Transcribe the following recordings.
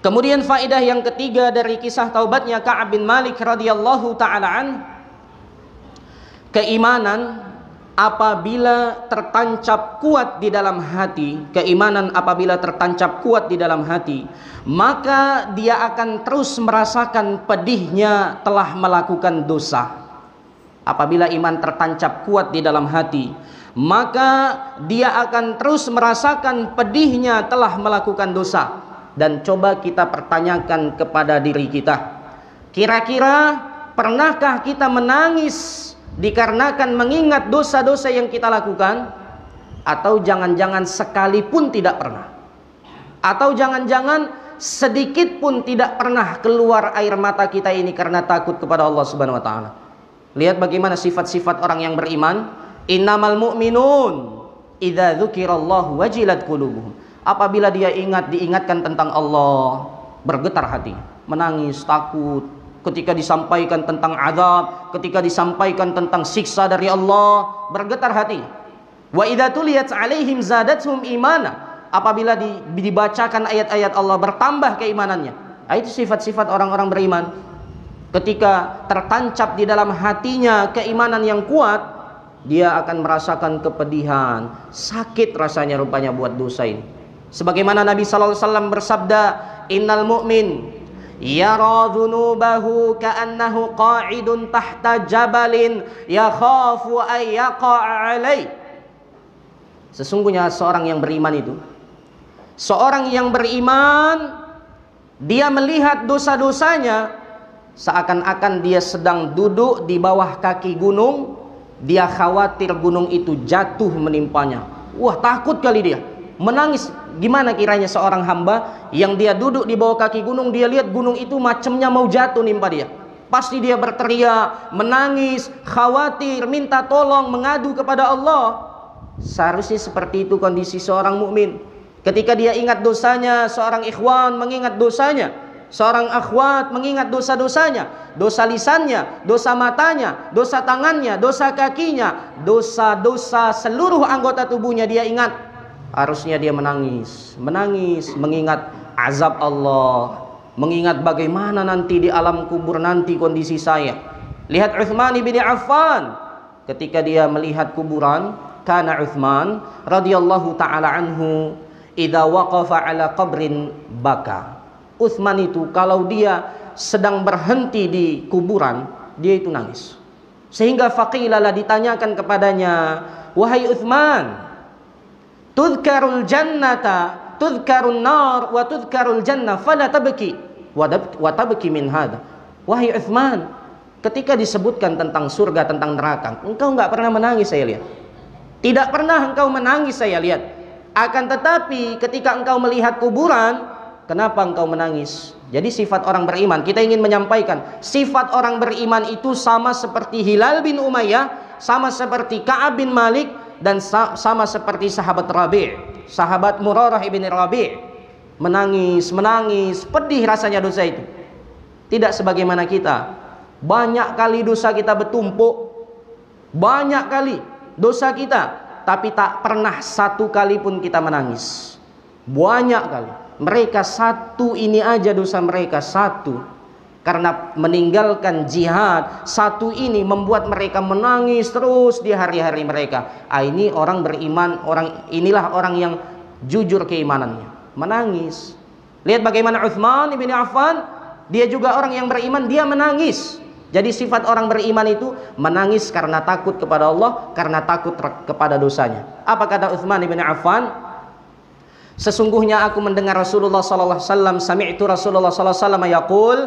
Kemudian faedah yang ketiga dari kisah taubatnya Ka'ab bin Malik radhiyallahu taala an, keimanan apabila tertancap kuat di dalam hati, keimanan apabila tertancap kuat di dalam hati, maka dia akan terus merasakan pedihnya telah melakukan dosa. Apabila iman tertancap kuat di dalam hati, maka dia akan terus merasakan pedihnya telah melakukan dosa. Dan coba kita pertanyakan kepada diri kita, kira-kira pernahkah kita menangis dikarenakan mengingat dosa-dosa yang kita lakukan? Atau jangan-jangan sekalipun tidak pernah? Atau jangan-jangan sedikit pun tidak pernah keluar air mata kita ini karena takut kepada Allah Subhanahu wa taala? Lihat bagaimana sifat-sifat orang yang beriman. Innamal mu'minun idza dzukirallahu wajilat qulubuhum. Apabila dia diingatkan tentang Allah, bergetar hati, menangis, takut. Ketika disampaikan tentang azab, ketika disampaikan tentang siksa dari Allah, bergetar hati. Wa idza tuliyat 'alaihim zadatuhum imana. Apabila dibacakan ayat-ayat Allah, bertambah keimanannya. Itu sifat-sifat orang-orang beriman. Ketika tertancap di dalam hatinya keimanan yang kuat, dia akan merasakan kepedihan, sakit rasanya rupanya buat dosa ini. Sebagaimana Nabi sallallahu alaihi wasallam bersabda, innal mu'min yara dhunubahu ka'annahu qa'idun tahta jabalin yakhafu ay yaqa'a alai. Sesungguhnya seorang yang beriman itu, seorang yang beriman, dia melihat dosa-dosanya seakan-akan dia sedang duduk di bawah kaki gunung. Dia khawatir gunung itu jatuh menimpanya. Wah, takut kali dia, menangis. Gimana kiranya seorang hamba yang dia duduk di bawah kaki gunung, dia lihat gunung itu macamnya mau jatuh nimpa dia. Pasti dia berteriak, menangis, khawatir, minta tolong, mengadu kepada Allah. Seharusnya seperti itu kondisi seorang mukmin. Ketika dia ingat dosanya, seorang ikhwan mengingat dosanya, seorang akhwat mengingat dosa-dosanya, dosa lisannya, dosa matanya, dosa tangannya, dosa kakinya, dosa-dosa seluruh anggota tubuhnya dia ingat. Harusnya dia menangis, mengingat azab Allah, mengingat bagaimana nanti di alam kubur nanti kondisi saya. Lihat Uthman bin Affan, ketika dia melihat kuburan, kana Uthman radhiyallahu taala anhu idza waqafa ala qabrin baka. Uthman itu kalau dia sedang berhenti di kuburan, dia itu nangis. Sehingga faqilalah, ditanyakan kepadanya, wahai Uthman, tudhkarul jannata, tudhkarun nar, wa tudhkarul jannah, fala tabki wa tabki min hadha. Wahai Uthman, ketika disebutkan tentang surga, tentang neraka, engkau enggak pernah menangis saya lihat. Tidak pernah engkau menangis saya lihat. Akan tetapi ketika engkau melihat kuburan, kenapa engkau menangis? Jadi sifat orang beriman, kita ingin menyampaikan, sifat orang beriman itu sama seperti Hilal bin Umayyah, sama seperti Ka'ab bin Malik, dan sama seperti sahabat Rabi', sahabat Murarah ibn Rabi'. Menangis, pedih rasanya dosa itu. Tidak sebagaimana kita, banyak kali dosa kita bertumpuk, banyak kali dosa kita, tapi tak pernah satu kali pun kita menangis. Banyak kali. Mereka satu ini aja dosa mereka satu, karena meninggalkan jihad satu ini membuat mereka menangis terus di hari-hari mereka. Ini orang beriman, inilah orang yang jujur keimanannya, menangis. Lihat bagaimana Uthman bin Affan, dia juga orang yang beriman, dia menangis. Jadi sifat orang beriman itu menangis karena takut kepada Allah, karena takut kepada dosanya. Apa kata Uthman bin Affan? Sesungguhnya aku mendengar Rasulullah sallallahu alaihi wasallam, sami'tu Rasulullah sallallahu alaihi wasallam yaqul,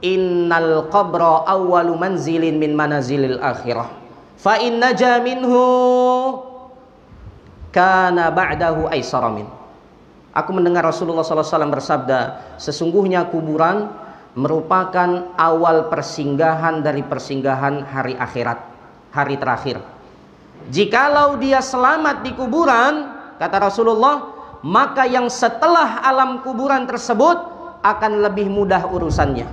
innal qabra awwalu manzilin min manazilil akhirah. Fa in naja minhu kana ba'dahu aisara min. Aku mendengar Rasulullah sallallahu alaihi wasallam bersabda, sesungguhnya kuburan merupakan awal persinggahan dari persinggahan hari akhirat, hari terakhir. Jikalau dia selamat di kuburan, kata Rasulullah, maka yang setelah alam kuburan tersebut akan lebih mudah urusannya.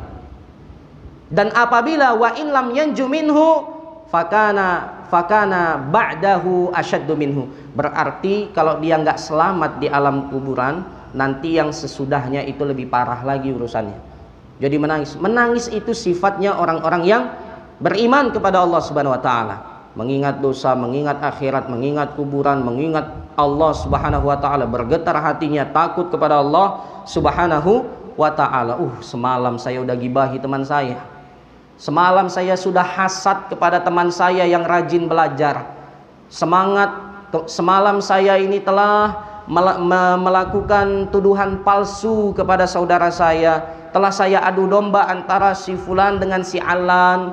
Dan apabila wa in lam yanju minhu fakana ba'dahu asyaddu minhu, berarti kalau dia enggak selamat di alam kuburan, nanti yang sesudahnya itu lebih parah lagi urusannya. Jadi menangis itu sifatnya orang-orang yang beriman kepada Allah Subhanahu wa taala. Mengingat dosa, mengingat akhirat, mengingat kuburan, mengingat Allah Subhanahu wa taala, bergetar hatinya, takut kepada Allah Subhanahu wa taala. Semalam saya udah gibahi teman saya. Semalam saya sudah hasad kepada teman saya yang rajin belajar. Semalam saya ini telah melakukan tuduhan palsu kepada saudara saya. Telah saya adu domba antara si fulan dengan si alan,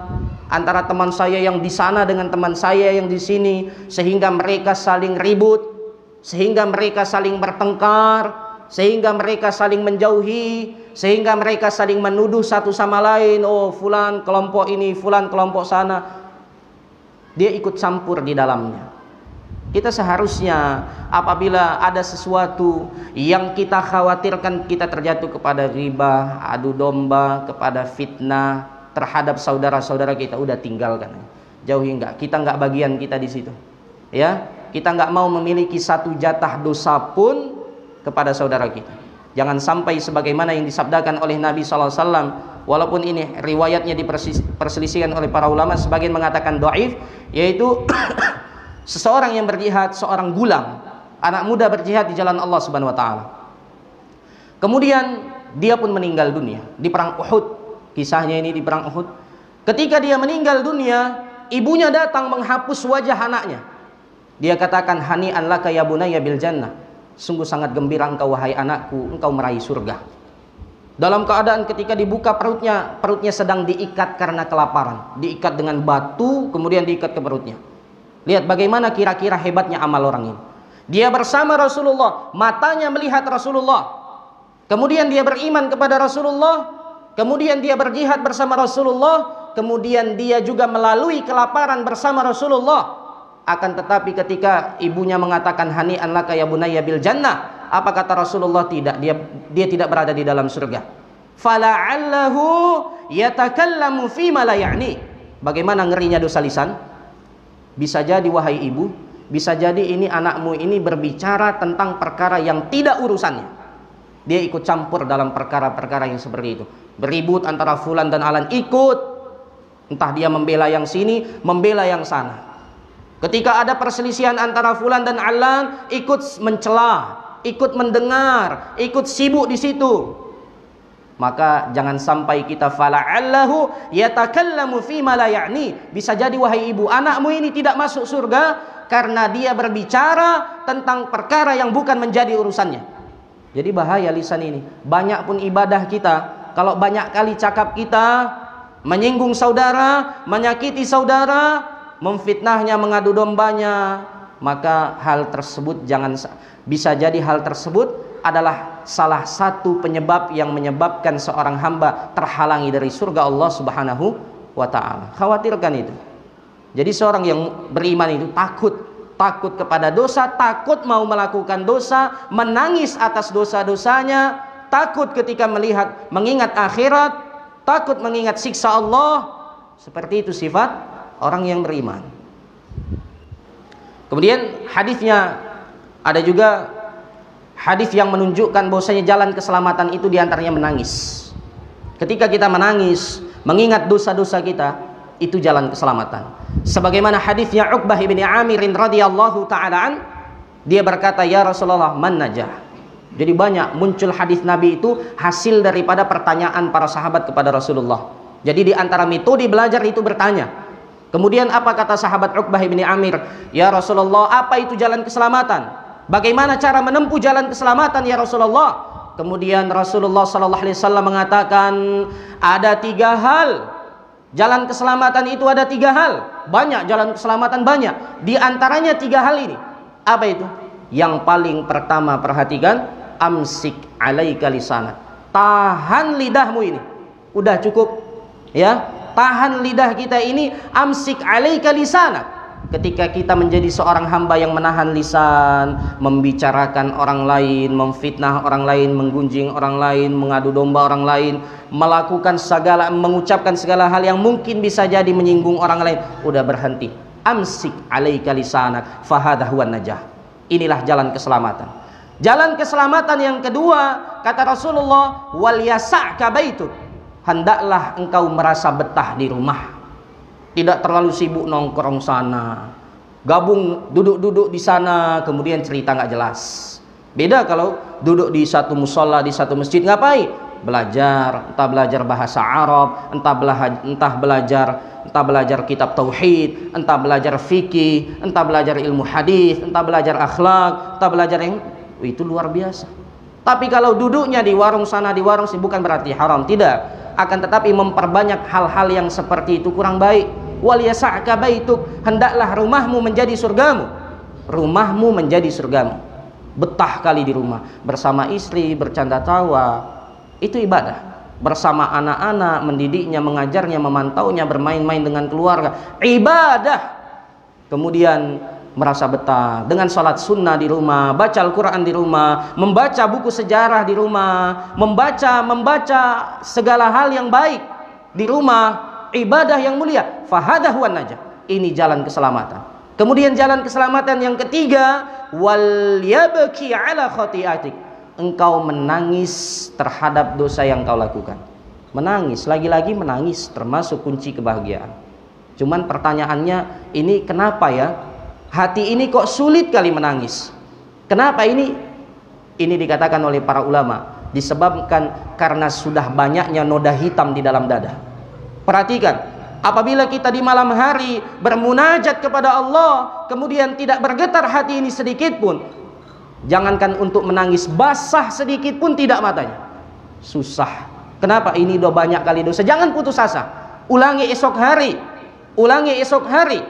antara teman saya yang di sana dengan teman saya yang di sini, sehingga mereka saling ribut, sehingga mereka saling bertengkar, sehingga mereka saling menjauhi, sehingga mereka saling menuduh satu sama lain. Oh, fulan kelompok ini, fulan kelompok sana. Dia ikut campur di dalamnya. Kita seharusnya apabila ada sesuatu yang kita khawatirkan kita terjatuh kepada riba, adu domba, kepada fitnah terhadap saudara-saudara kita, udah tinggalkan, jauhi. Enggak, kita enggak bagian kita di situ, ya. Kita enggak mau memiliki satu jatah dosa pun kepada saudara kita. Jangan sampai sebagaimana yang disabdakan oleh Nabi SAW, walaupun ini riwayatnya diperselisihkan oleh para ulama, sebagian mengatakan dhaif, yaitu seseorang yang berjihad, seorang gulam, anak muda berjihad di jalan Allah Subhanahu wa taala. Kemudian dia pun meninggal dunia di perang Uhud. Kisahnya ini di perang Uhud. Ketika dia meninggal dunia, ibunya datang menghapus wajah anaknya. Dia katakan, hani'an laka ya bunayya bil jannah. Sungguh sangat gembira engkau wahai anakku, engkau meraih surga. Dalam keadaan ketika dibuka perutnya sedang diikat karena kelaparan, diikat dengan batu, kemudian diikat ke perutnya. Lihat bagaimana kira-kira hebatnya amal orang ini. Dia bersama Rasulullah, matanya melihat Rasulullah. Kemudian dia beriman kepada Rasulullah. Kemudian dia berjihad bersama Rasulullah. Kemudian dia juga melalui kelaparan bersama Rasulullah. Akan tetapi ketika ibunya mengatakan hani'an laka ya bunayya bil jannah, apa kata Rasulullah? Tidak, dia tidak berada di dalam surga. Fala'allahu yatakallamu fima la ya'ni. Bagaimana ngerinya dosa lisan? Bisa jadi wahai ibu, bisa jadi ini anakmu ini berbicara tentang perkara yang tidak urusannya. Dia ikut campur dalam perkara-perkara yang seperti itu. Beribut antara fulan dan alan, ikut. Entah dia membela yang sini, membela yang sana. Ketika ada perselisihan antara fulan dan alan, ikut mencela, ikut mendengar, ikut sibuk di situ. Maka jangan sampai kita fala'allahu yatakallamu fima la ya'ni. Bisa jadi wahai ibu, anakmu ini tidak masuk surga karena dia berbicara tentang perkara yang bukan menjadi urusannya. Jadi bahaya lisan ini. Banyak pun ibadah kita, kalau banyak kali cakap kita menyinggung saudara, menyakiti saudara, memfitnahnya, mengadu dombanya, maka hal tersebut bisa jadi hal tersebut adalah salah satu penyebab yang menyebabkan seorang hamba terhalangi dari surga Allah Subhanahu wa taala. Khawatirkan itu. Jadi seorang yang beriman itu takut kepada dosa, takut mau melakukan dosa, menangis atas dosa-dosanya, takut ketika mengingat akhirat, takut mengingat siksa Allah. Seperti itu sifat orang yang beriman. Kemudian hadisnya ada juga hadis yang menunjukkan bahwasanya jalan keselamatan itu diantaranya menangis. Ketika kita menangis, mengingat dosa-dosa kita, itu jalan keselamatan. Sebagaimana hadisnya Uqbah bin Amir radhiyallahu taala an, dia berkata, ya Rasulullah, man najah. Jadi banyak muncul hadis Nabi itu hasil daripada pertanyaan para sahabat kepada Rasulullah. Jadi di antara metode belajar itu bertanya. Kemudian apa kata sahabat Uqbah bin Amir? Ya Rasulullah, apa itu jalan keselamatan? Bagaimana cara menempuh jalan keselamatan ya Rasulullah? Kemudian Rasulullah sallallahu alaihi wasallam mengatakan ada 3 hal. Jalan keselamatan itu ada 3 hal. Banyak jalan keselamatan, banyak. Di antaranya 3 hal ini. Apa itu? Yang paling pertama, perhatikan, amsik alaika lisanak. Tahan lidahmu ini. Udah cukup, ya. Tahan lidah kita ini, amsik alaika lisanak. Ketika kita menjadi seorang hamba yang menahan lisan, membicarakan orang lain, memfitnah orang lain, menggunjing orang lain, mengadu domba orang lain, mengucapkan segala hal yang mungkin bisa jadi menyinggung orang lain, udah berhenti. Amsik alaika lisanak, fahadha huwan najah. Inilah jalan keselamatan. Jalan keselamatan yang kedua, kata Rasulullah, wal yasa'ka baituk, hendaklah engkau merasa betah di rumah. Tidak terlalu sibuk nongkrong sana, gabung duduk-duduk di sana, kemudian cerita nggak jelas. Beda kalau duduk di satu musola, di satu masjid, ngapain? Belajar, entah belajar bahasa Arab, entah belajar kitab tauhid, entah belajar fikih, entah belajar ilmu hadis, entah belajar akhlak, entah belajar yang itu luar biasa. Tapi kalau duduknya di warung sana, di warung sini, bukan berarti haram, tidak. Akan tetapi memperbanyak hal-hal yang seperti itu kurang baik. Wal yasa'ka baituk, hendaklah rumahmu menjadi surgamu. Rumahmu menjadi surgamu. Betah kali di rumah, bersama istri, bercanda tawa, itu ibadah. Bersama anak-anak, mendidiknya, mengajarnya, memantaunya, bermain-main dengan keluarga, ibadah. Kemudian merasa betah dengan salat sunnah di rumah, baca Al-Quran di rumah, membaca buku sejarah di rumah, membaca segala hal yang baik di rumah, ibadah yang mulia. Fahadahu wan najah, ini jalan keselamatan. Kemudian jalan keselamatan yang ketiga, wal yabki ala khati'atik, engkau menangis terhadap dosa yang kau lakukan. Menangis, lagi-lagi menangis termasuk kunci kebahagiaan. Cuman pertanyaannya, ini kenapa ya? Hati ini kok sulit kali menangis. Kenapa ini? Ini dikatakan oleh para ulama, disebabkan karena sudah banyaknya noda hitam di dalam dada. Perhatikan, apabila kita di malam hari bermunajat kepada Allah, kemudian tidak bergetar hati ini sedikit pun, jangankan untuk menangis, basah sedikit pun tidak matanya, susah. Kenapa? Ini udah banyak kali dosa. Jangan putus asa, ulangi esok hari, ulangi esok hari,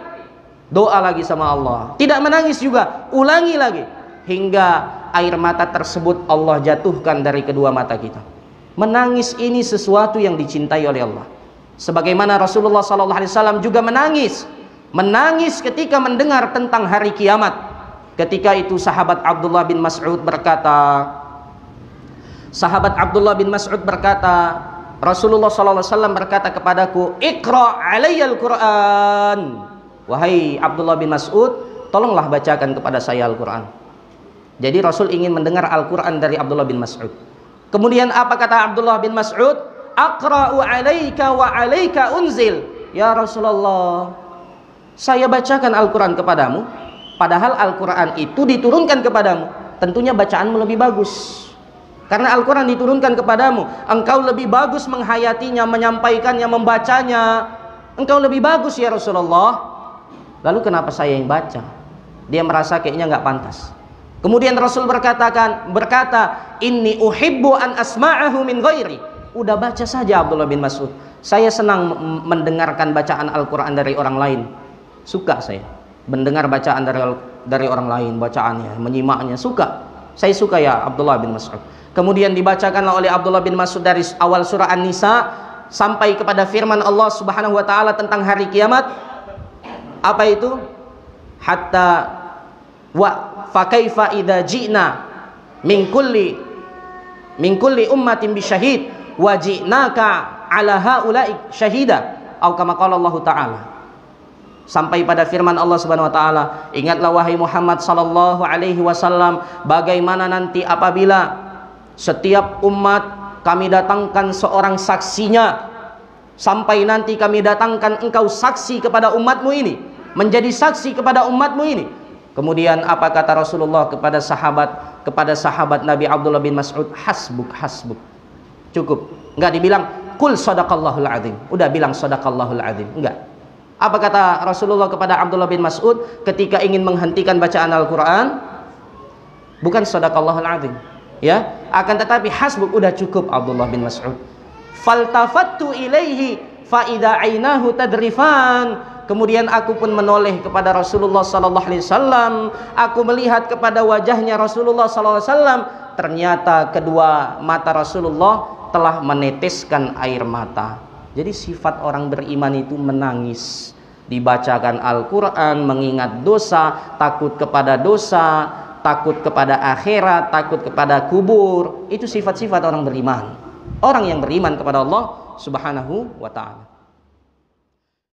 doa lagi sama Allah. Tidak menangis juga, ulangi lagi, hingga air mata tersebut Allah jatuhkan dari kedua mata kita. Menangis ini sesuatu yang dicintai oleh Allah. Sebagaimana Rasulullah SAW juga menangis ketika mendengar tentang hari kiamat. Ketika itu sahabat Abdullah bin Mas'ud berkata, Rasulullah SAW berkata kepadaku, Iqra' alayyal Qur'an. Wahai Abdullah bin Mas'ud, tolonglah bacakan kepada saya Al-Quran. Jadi Rasul ingin mendengar Al-Quran dari Abdullah bin Mas'ud. Kemudian apa kata Abdullah bin Mas'ud? Aqra'u alaika wa alaika unzil. Ya Rasulullah, saya bacakan Al-Quran kepadamu, padahal Al-Quran itu diturunkan kepadamu. Tentunya bacaanmu lebih bagus, karena Al-Quran diturunkan kepadamu. Engkau lebih bagus menghayatinya, menyampaikannya, membacanya. Engkau lebih bagus ya Rasulullah. Lalu kenapa saya yang baca? Dia merasa kayaknya nggak pantas. Kemudian Rasul berkata, Inni uhibbu an asma'ahu min ghairi. Udah baca saja Abdullah bin Mas'ud. Saya senang mendengarkan bacaan Al-Quran dari orang lain. Suka saya mendengar bacaan dari orang lain, bacaannya, menyimaknya, suka. Saya suka ya Abdullah bin Mas'ud. Kemudian dibacakanlah oleh Abdullah bin Mas'ud dari awal surah An-Nisa sampai kepada firman Allah Subhanahu wa taala tentang hari kiamat. Apa itu? Hatta wa fa kaifa idza ji'na min kulli ummatin bisyahid wa ji'naka ala haula'i syahida, atau kama qala Allah taala. Sampai pada firman Allah Subhanahu wa taala, ingatlah wahai Muhammad sallallahu alaihi wasallam, bagaimana nanti apabila setiap umat kami datangkan seorang saksinya, sampai nanti kami datangkan engkau saksi kepada umatmu ini, menjadi saksi kepada umatmu ini. Kemudian apa kata Rasulullah kepada sahabat Nabi Abdullah bin Mas'ud? Hasbuk, cukup. Enggak dibilang kul sadaqallahul azim, udah bilang sadaqallahul azim, enggak. Apa kata Rasulullah kepada Abdullah bin Mas'ud ketika ingin menghentikan bacaan Al-Quran? Bukan sadaqallahul azim, ya, akan tetapi hasbuk, udah cukup Abdullah bin Mas'ud. Faltafattu ilaihi fa idza ainahu tadrifan. Kemudian aku pun menoleh kepada Rasulullah sallallahu alaihi wasallam. Aku melihat kepada wajahnya Rasulullah sallallahu alaihi wasallam. Ternyata kedua mata Rasulullah telah meneteskan air mata. Jadi sifat orang beriman itu menangis, dibacakan Al-Quran, mengingat dosa, takut kepada dosa, takut kepada akhirat, takut kepada kubur. Itu sifat-sifat orang beriman, orang yang beriman kepada Allah Subhanahu wa ta'ala.